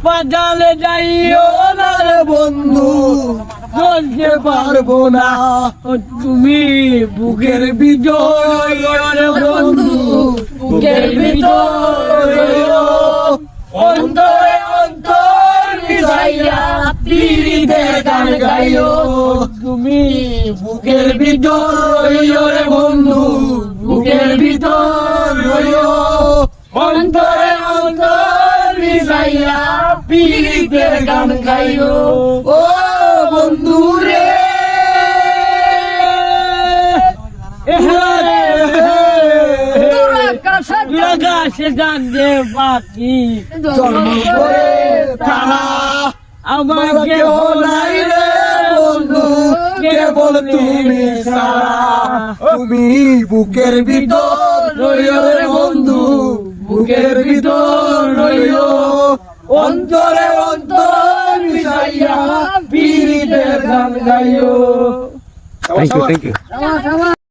বাজালে যাইও না রে বন্ধু, চলতে পারবো না। তুমি বুকের ভিতর রে বন্ধু, বুকের ভিতর অন্তরে অন্তর মিশাইয়া পীড়িতের গান গাইও। তুমি বুকের ভিতর রে বন্ধু, বুকের ভিতর অন্তরে অন্তর মিশাইয়া পীড়িতের গান গাইও। ও বন্ধু রে আকাশে গান দে পাখি জন্ম করে তারা, আমাকে নাই রে বন্ধু, কেবল তুমি সারা। তুমি বুকের ভিতর রইও রে বন্ধু, বুকের ভিতর রইও অন্তরে অন্তর মিশাইয়া পীড়িতের গান গাইও। Thank you.